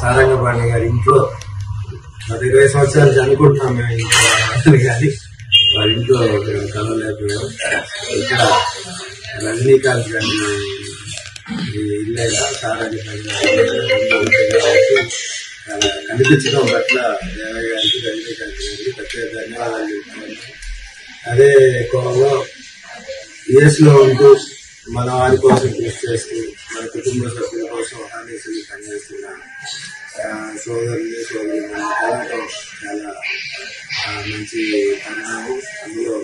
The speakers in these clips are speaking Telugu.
సారంగపాణి గారి ఇంట్లో 20 సంవత్సరాలు చదువుకుంటున్నాం మేము ఇంట్లో కానీ వారి ఇంట్లో కలవలేకపోయాం. ఇక్కడ రజనీకాంత్ గారి ఇల్లేగా సారంగపాణి కనిపించడం పట్ల దేవయ్య గారికి రజనీకాంత్ గారికి ప్రత్యేక ధన్యవాదాలు చెప్తున్నాను. అదే కోణంలో యుఎస్లో ఉంటూ మన వారి కోసం కృషి చేస్తూ మన కుటుంబ సభ్యుల కోసం ఆదేశాలు పనిచేస్తున్న సోదరులు కలవటం చాలా మంచి పరిణామం. అందులో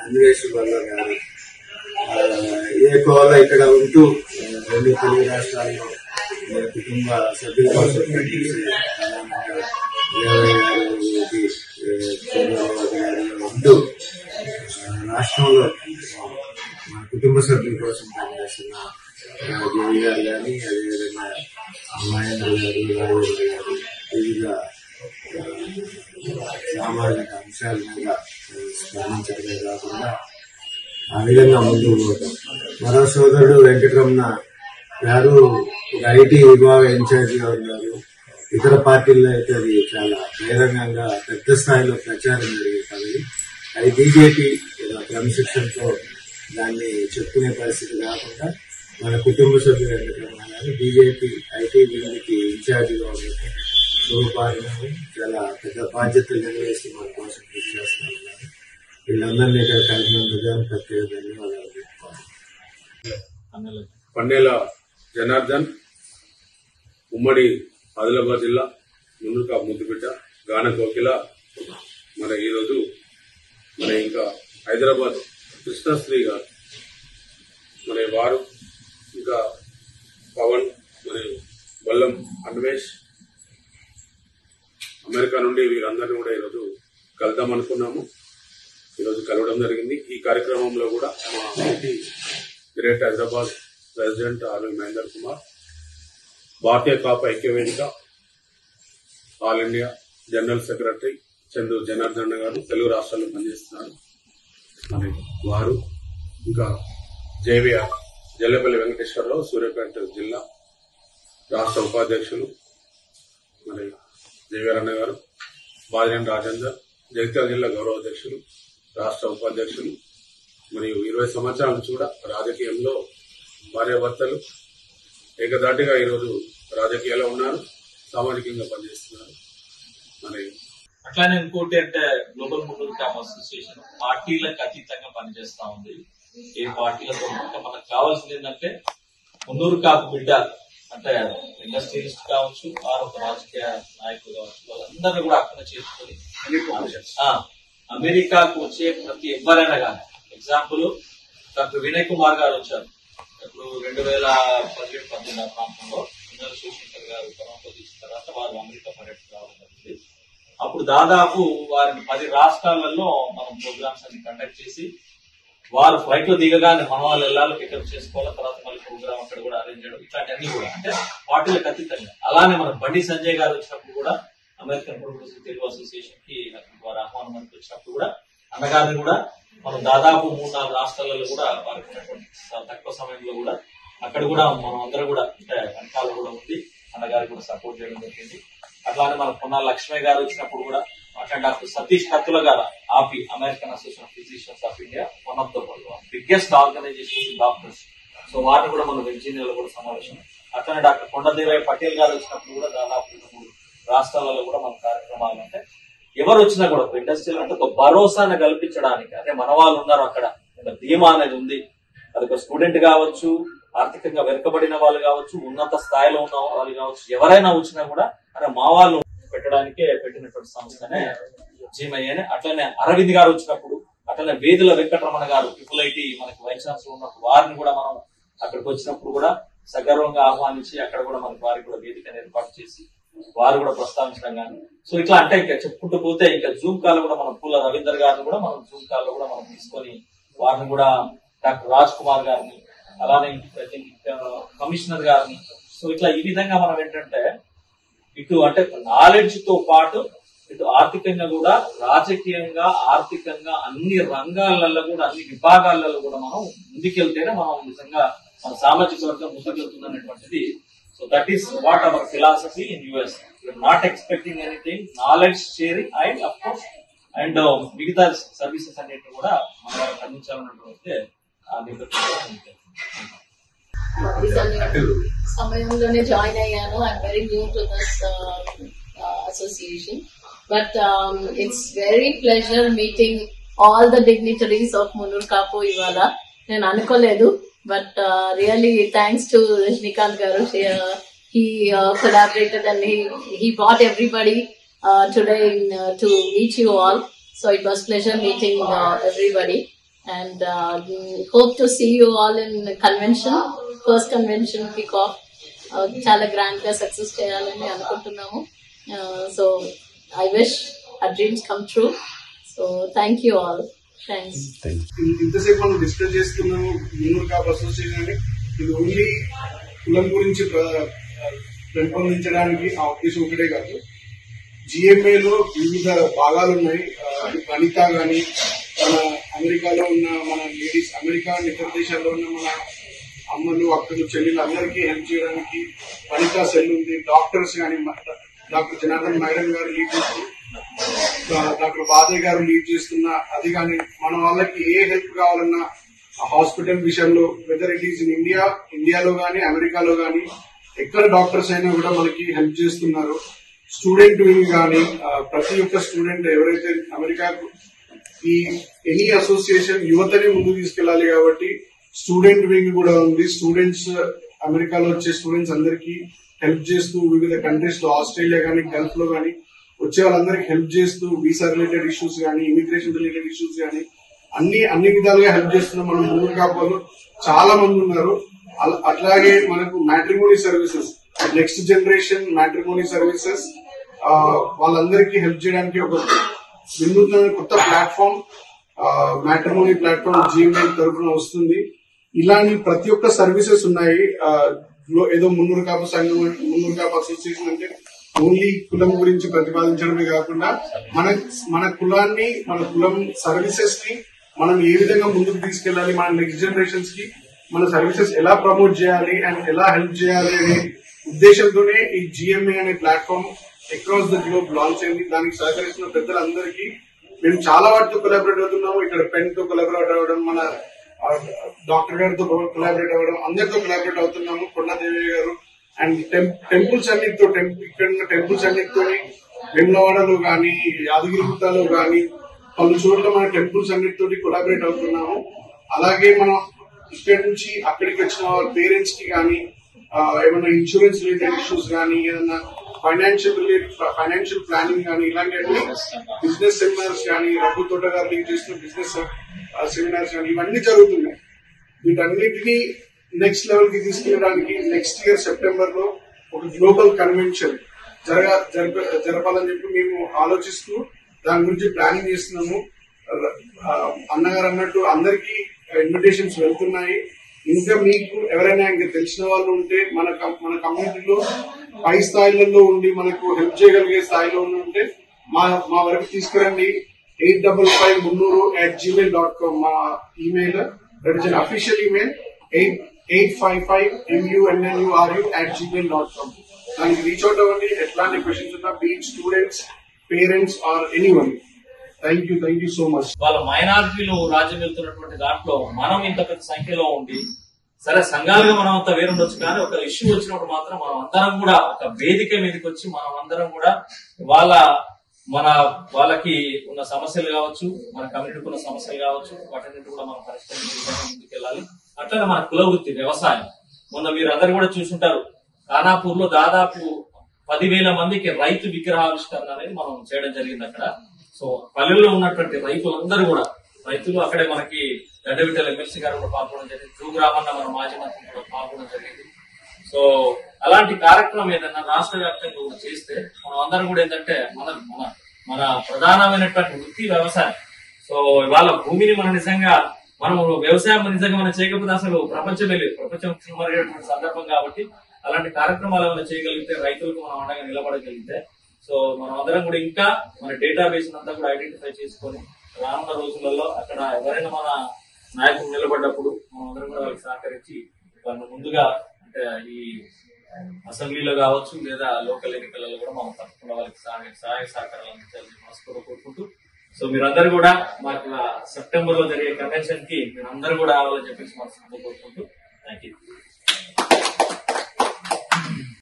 అన్వేష్ వల్ల గారు ఏ కోవలో ఇక్కడ ఉంటూ 2 తెలుగు రాష్ట్రాల్లో కుటుంబ సభ్యుల కోసం ఉంటూ రాష్ట్రంలో మన కుటుంబ సభ్యుల కోసం పనిచేస్తున్న దేవి గారు కానీ అదేవిధంగా మహేంద్ర గారు రాజేంద్ర గారు వివిధ సామాజిక అంశాల మీద స్పందించడమే కాకుండా ఆ విధంగా ముందుకు పోతాం. మరో సోదరుడు వెంకటరమణ గారు ఐటీ విభాగ ఇన్ఛార్జిగా ఉన్నారు. ఇతర పార్టీల్లో అయితే అది చాలా బహిరంగంగా పెద్ద స్థాయిలో ప్రచారం జరిగేది. అది బీజేపీ క్రమశిక్షణతో దాన్ని చెప్పుకునే పరిస్థితి కాకుండా మన కుటుంబ సభ్యులు వెంకటరమణ గారు బీజేపీ ఐటీ వింగ్కి ఇన్ఛార్జిగా ఉన్నారు. శుభపాలన చాలా పెద్ద బాధ్యతలు నిర్వహిస్తూ మన కోసం కృషి చేస్తూ ఉన్నారు. వీళ్ళందరినీ ఇక్కడ కలిగినందుకు ప్రత్యేక ధన్యవాదాలు చెప్పుకోవాలి. పండేల జనార్దన్, ఉమ్మడి ఆదిలాబాద్ జిల్లా మున్నూరు ముద్దుబిడ్డ, గాన కోకిల. మన ఈరోజు మన ఇంకా హైదరాబాద్ కృష్ణశ్రీ గారు, మన వారు ఇంకా పవన్, మరియు బల్లం అన్వేష్, అమెరికా నుండి వీరందరినీ కూడా ఈరోజు కలుద్దాం అనుకున్నాము. ఈరోజు కలవడం జరిగింది. ఈ కార్యక్రమంలో కూడా మా IT great Hyderabad president R V Mahender Kumar, Bharatiya Kapu Aikyavedika all India general secretary Chandu Janardhan గారు తెలుగు రాష్ట్రాల్లో పనిచేస్తున్నారు. మరి వారు ఇంకా జేవీఆర్ జల్లేపల్లి వెంకటేశ్వరరావు సూర్యాపేట జిల్లా రాష్ట్ర ఉపాధ్యక్షులు మరి జేవీఆర్ అన్న గారు, బాలినేని రాజేందర్ జగిత్యాల జిల్లా గౌరవ అధ్యక్షులు రాష్ట్ర ఉపాధ్యక్షులు. మరియు 20 సంవత్సరాల నుంచి కూడా రాజకీయంలో భార్యాభర్తలు ఏకదాటిగా ఈరోజు రాజకీయాల్లో ఉన్నారు, సామాజికంగా పనిచేస్తున్నారు. మరి అట్లానే ఇంకోటి అంటే గ్లోబల్ మున్నూరు కాపు అసోసియేషన్ పార్టీలకు అతీతంగా పనిచేస్తా ఉంది. ఏ పార్టీలతో మనకు కావాల్సింది ఏంటంటే మున్నూరు కాపు బిడ్డ అంటే ఇండస్ట్రియలిస్ట్ కావచ్చు, ఒక రాజకీయ నాయకులు కావచ్చు, వాళ్ళందరూ కూడా అక్కడ చేసుకుని అమెరికాకు వచ్చే ప్రతి ఎవరైనా కానీ, ఎగ్జాంపుల్ డాక్టర్ వినయ్ కుమార్ గారు వచ్చారు ఇప్పుడు 2017-18 ప్రాంతంలో. శివశంకర్ గారు కరోనా తీసిన తర్వాత వారు అమెరికా పర్యటన రావడం జరిగింది. అప్పుడు దాదాపు వారిని 10 రాష్ట్రాలలో మనం ప్రోగ్రామ్స్ అన్ని కండక్ట్ చేసి, వారు ఫ్లైట్ లో దిగగానే మన వాళ్ళు వెళ్ళాలి, పికప్ చేసుకోవాలి, తర్వాత మళ్ళీ ప్రోగ్రామ్ అక్కడ కూడా అరేంజ్ చేయడం, ఇట్లాంటివన్నీ కూడా అంటే పార్టీలకు అతీతంగా. అలానే మన బండి సంజయ్ గారు వచ్చినప్పుడు కూడా అమెరికన్ ప్రొడ్యూసర్ తెలుగు అసోసియేషన్ కి వారి ఆహ్వానం మనకి వచ్చినప్పుడు కూడా అన్నగారిని కూడా మనం దాదాపు 3-4 రాష్ట్రాలలో కూడా వారికి తక్కువ సమయంలో కూడా అక్కడ కూడా మనం అందరూ కూడా అంటే వెనకాల కూడా ఉంది, అన్నగారికి కూడా సపోర్ట్ చేయడం జరిగింది. అట్లానే మన పొన్నాల లక్ష్మయ్య గారు వచ్చినప్పుడు కూడా అట్లా డాక్టర్ సతీష్ కత్తుల గారు AAPI American Association of Physicians of India one of the biggest organization doctors. So వారిని కూడా మనం వెంచీనియాలో కూడా సమావేశం. అట్లనే డాక్టర్ కొండదేవయ్య పటేల్ గారు వచ్చినప్పుడు కూడా దాదాపు 3 రాష్ట్రాలలో కూడా మన కార్యక్రమాలు అంటే ఎవరు వచ్చినా కూడా ఇండస్ట్రియల్ అంటే ఒక భరోసాను కల్పించడానికి, అదే మన వాళ్ళు ఉన్నారు అక్కడ, ధీమా అనేది ఉంది. అది ఒక స్టూడెంట్ కావచ్చు, ఆర్థికంగా వెనుకబడిన వాళ్ళు కావచ్చు, ఉన్నత స్థాయిలో ఉన్న వాళ్ళు కావచ్చు, ఎవరైనా వచ్చినా కూడా అరే మా వాళ్ళు పెట్టడానికే పెట్టినటువంటి సంస్థనే జీమయ్యనే. అట్లనే అరవింద్ గారు వచ్చినప్పుడు, అట్లనే వేదుల వెంకటరమణ గారు IIIT మనకి వైస్ ఛాన్సలర్ ఉన్నప్పుడు వారిని కూడా మనం అక్కడికి వచ్చినప్పుడు కూడా సగర్వంగా ఆహ్వానించి అక్కడ కూడా మనకి వారికి కూడా వేదికను ఏర్పాటు చేసి వారు కూడా ప్రస్తావించడం కానీ. సో ఇట్లా అంటే ఇంకా చెప్పుకుంటూ పోతే ఇంకా జూమ్ కాల్ కూడా మనం పూల రవీందర్ గారిని కూడా మనం జూమ్ కాల్ లో కూడా మనం తీసుకొని వారిని కూడా డాక్టర్ రాజ్ కుమార్ గారిని అలానే కమిషనర్ గారిని. సో ఇట్లా ఈ విధంగా మనం ఏంటంటే ఇటు అంటే నాలెడ్జ్ తో పాటు ఇటు ఆర్థికంగా కూడా, రాజకీయంగా, ఆర్థికంగా అన్ని రంగాలలో కూడా, అన్ని విభాగాలలో కూడా మనం ముందుకెళ్తేనే మనం నిజంగా మన సామాజిక వర్గం ముందుకెళ్తుందనేటువంటిది. So that is what our philosophy in US. You're not expecting anything, knowledge sharing and of course and మిగతా సర్వీసెస్ అన్నిటిని కూడా మన వాళ్ళకి అందించాలన్నట్టు సమయంలోనే జాయిన్ అయ్యాను. I'm very new to this association, but it's very pleasure meeting all the dignitaries of Munnur Kapu. ఇవాళ నేను అనుకోలేదు, but really thanks to Rajinikanth గారు. He collaborated and he brought everybody today to meet you all. So it was pleasure meeting everybody, and hope to see you all in convention, first convention kick-off. Chala grand ga success cheyalani anukuntunnamu. So I wish our dreams come true. So thank you all. Thanks. ఇంతసేపు మనం డిస్కస్ చేస్తున్నాము మున్నూర్ కాపు అసోసియేషన్ అని. ఇది ఓన్లీ కులం గురించి పెంపొందించడానికి ఆ ఉద్దేశం ఒకటే కాదు. జిఎంఏలో వివిధ భాగాలు ఉన్నాయి. వనిత గాని, మన అమెరికాలో ఉన్న మన లేడీస్, అమెరికా ఇతర దేశాల్లో ఉన్న మన అమ్మలు, అక్కలు, చెల్లెలు అందరికీ హెల్ప్ చేయడానికి వనితా సెల్ ఉంది. డాక్టర్స్ గాని, డాక్టర్ జనార్దన్ మేడం గారు లీడ్ చేస్తూ, డాక్టర్ బాదయ్య గారు లీడ్ చేస్తున్న అది కానీ, మన వాళ్ళకి ఏ హెల్ప్ కావాలన్నా హాస్పిటల్ విషయంలో, వెదర్ ఇట్ ఈస్ ఇన్ ఇండియాలో గానీ, అమెరికాలో గానీ, ఎక్కడ డాక్టర్స్ అయినా కూడా మనకి హెల్ప్ చేస్తున్నారు. స్టూడెంట్ వింగ్ కానీ, ప్రతి ఒక్క స్టూడెంట్ ఎవరైతే అమెరికాకు ఈ ఎనీ అసోసియేషన్ యువతని ముందుకు తీసుకెళ్లాలి కాబట్టి స్టూడెంట్ వింగ్ కూడా ఉంది. స్టూడెంట్స్, అమెరికాలో వచ్చే స్టూడెంట్స్ అందరికీ హెల్ప్ చేస్తూ, వివిధ కంట్రీస్ లో, ఆస్ట్రేలియా కానీ, గల్ఫ్ లో కానీ వచ్చే వాళ్ళందరికీ హెల్ప్ చేస్తూ, వీసా రిలేటెడ్ ఇష్యూస్ కానీ, ఇమిగ్రేషన్ రిలేటెడ్ ఇష్యూస్ కానీ అన్ని విధాలుగా హెల్ప్ చేస్తున్న మన మున్నూర్ కాపులు చాలా మంది ఉన్నారు. అట్లాగే మనకు matrimony services, next generation matrimony services, వాళ్ళందరికీ హెల్ప్ చేయడానికి ఒక వినూత్న కొత్త ప్లాట్ఫామ్, మ్యాట్రిమోనీ ప్లాట్ఫామ్ జిఎంఏ తరఫున వస్తుంది. ఇలాంటి ప్రతి ఒక్క సర్వీసెస్ ఉన్నాయి. ఏదో మున్నూర్ కాపు సంఘం, మున్నూర్ కాపు అసోసియేషన్ అంటే ఓన్లీ కులం గురించి ప్రతిపాదించడమే కాకుండా మన కులాన్ని, మన కులం సర్వీసెస్ ని మనం ఏ విధంగా ముందుకు తీసుకెళ్లాలి, మన నెక్స్ట్ జనరేషన్స్ కి మన సర్వీసెస్ ఎలా ప్రమోట్ చేయాలి అండ్ ఎలా హెల్ప్ చేయాలి అనే ఉద్దేశంతోనే ఈ జిఎంఏ అనే platform across the globe launch అయింది. దానికి సహకరిస్తున్న పెద్దలందరికీ మేము చాలా వాటితో కొలాబరేట్ అవుతున్నాము. ఇక్కడ పెన్ తో కొలాబరేట్ అవ్వడం, మన డాక్టర్ గారితో కొలాబరేట్ అవ్వడం, అందరితో కొలాబరేట్ అవుతున్నాము. కొండాదేవి గారు అండ్ టెంపుల్స్ అన్నిటితో, ఇక్కడ ఉన్న టెంపుల్స్ అన్నిటితో, వేములవాడలో గానీ, యాదగిరిగుట్టలో గానీ పలు చోట్ల మన టెంపుల్స్ అన్నిటితో కొలాబరేట్ అవుతున్నాము. అలాగే మనం ఇక్కడ నుంచి అక్కడికి వచ్చిన వాళ్ళ పేరెంట్స్ కి కానీ, ఏమైనా ఇన్సూరెన్స్ రిలేటెడ్ ఇష్యూస్ కానీ, ఏదైనా ఫైనాన్షియల్ ప్లానింగ్ కానీ, ఇలాంటి బిజినెస్ సెమినార్స్ కానీ, రఘు తోట గారు లీడ్ చేసిన బిజినెస్ సెమినార్స్ కానీ ఇవన్నీ జరుగుతున్నాయి. వీటన్నిటినీ నెక్స్ట్ లెవెల్ కి తీసుకెళ్ళడానికి నెక్స్ట్ ఇయర్ సెప్టెంబర్ లో ఒక గ్లోబల్ కన్వెన్షన్ జరపాలని చెప్పి మేము ఆలోచిస్తూ దాని గురించి ప్లానింగ్ చేస్తున్నాము. అన్నగారు అన్నట్టు అందరికీ ఇన్విటేషన్స్ వెళ్తున్నాయి. ఇంకా మీకు ఎవరైనా ఇంకా తెలిసిన వాళ్ళు ఉంటే, మన కమ్యూనిటీలో పై స్థాయిలలో ఉండి మనకు హెల్ప్ చేయగలిగే స్థాయిలో ఉంటే మా వరకు తీసుకురండి. 855munnuru@gmail.com మా email. That is an official email. 855munnuru@gmail.com. దానికి రీచ్ అవుట్ అవ్వండి. ఎట్లాంటి క్వశ్చన్స్ ఉన్నా, be it students, parents or anyone. Thank you so much. వాళ్ళ మైనారిటీలు రాజ్యం వెళ్తున్నటువంటి దాంట్లో మనం ఇంత పెద్ద సంఖ్యలో ఉండి, సరే సంఘాలుగా మనం అంతా వేరుండొచ్చు, కానీ ఒక ఇష్యూ వచ్చినప్పుడు మాత్రం మనం అందరం కూడా ఒక వేదిక మీదకి వచ్చి మనం అందరం కూడా వాళ్ళకి ఉన్న సమస్యలు కావచ్చు, మన కమ్యూనిటీకి ఉన్న సమస్యలు కావచ్చు, వాటన్నిటి కూడా మనం పరిష్కరించడానికి ముందుకెళ్ళాలి. అట్లనే మన కుల వృత్తి వ్యవసాయం. మొన్న మీరు అందరు కూడా చూసుంటారు, ఖానాపూర్ లో దాదాపు 10,000 మందికి రైతు విగ్రహావిష్కరణ అనేది మనం చేయడం జరిగింది అక్కడ. సో పల్లెల్లో ఉన్నటువంటి రైతులందరూ కూడా, రైతులు అక్కడే మనకి గడ్డవిట్టల ఎమ్మెల్సీ గారు కూడా పాల్గొనడం జరిగింది, జూగ్రామన్న మన మాజీ మంత్రి కూడా పాల్గొనడం జరిగింది. సో అలాంటి కార్యక్రమం ఏదైనా రాష్ట్ర వ్యాప్తంగా కూడా చేస్తే మనం అందరం కూడా ఏంటంటే మన ప్రధానమైనటువంటి వృత్తి వ్యవసాయం. సో ఇవాళ భూమిని మనం నిజంగా వ్యవసాయం నిజంగా మనం చేయకపోతే అసలు ప్రపంచమే లేదు, ప్రపంచం మరిగేటువంటి సందర్భం. కాబట్టి అలాంటి కార్యక్రమాలు ఏమైనా చేయగలిగితే, రైతులకు మనం అండగా నిలబడగలిగితే, సో మనం అందరం కూడా ఇంకా మన డేటాబేస్ అంతా కూడా ఐడెంటిఫై చేసుకొని రానున్న రోజులలో అక్కడ ఎవరైనా మన నాయకులు నిలబడ్డప్పుడు మనం అందరం కూడా వాళ్ళకి సహకరించి వాళ్ళని ముందుగా అంటే ఈ అసెంబ్లీలో కావచ్చు లేదా లోకల్ ఎన్నికలలో కూడా మనం తప్పకుండా వాళ్ళకి సహాయ సహకారాలు అందించాలని మనస్ఫూర్తిగా కోరుకుంటూ సో మీరందరూ కూడా మాకు సెప్టెంబర్ లో జరిగే కన్వెన్షన్ కి మీరందరూ కూడా రావాలని చెప్పేసి మనస్ఫూర్తిగా కోరుకుంటూ థ్యాంక్ యూ.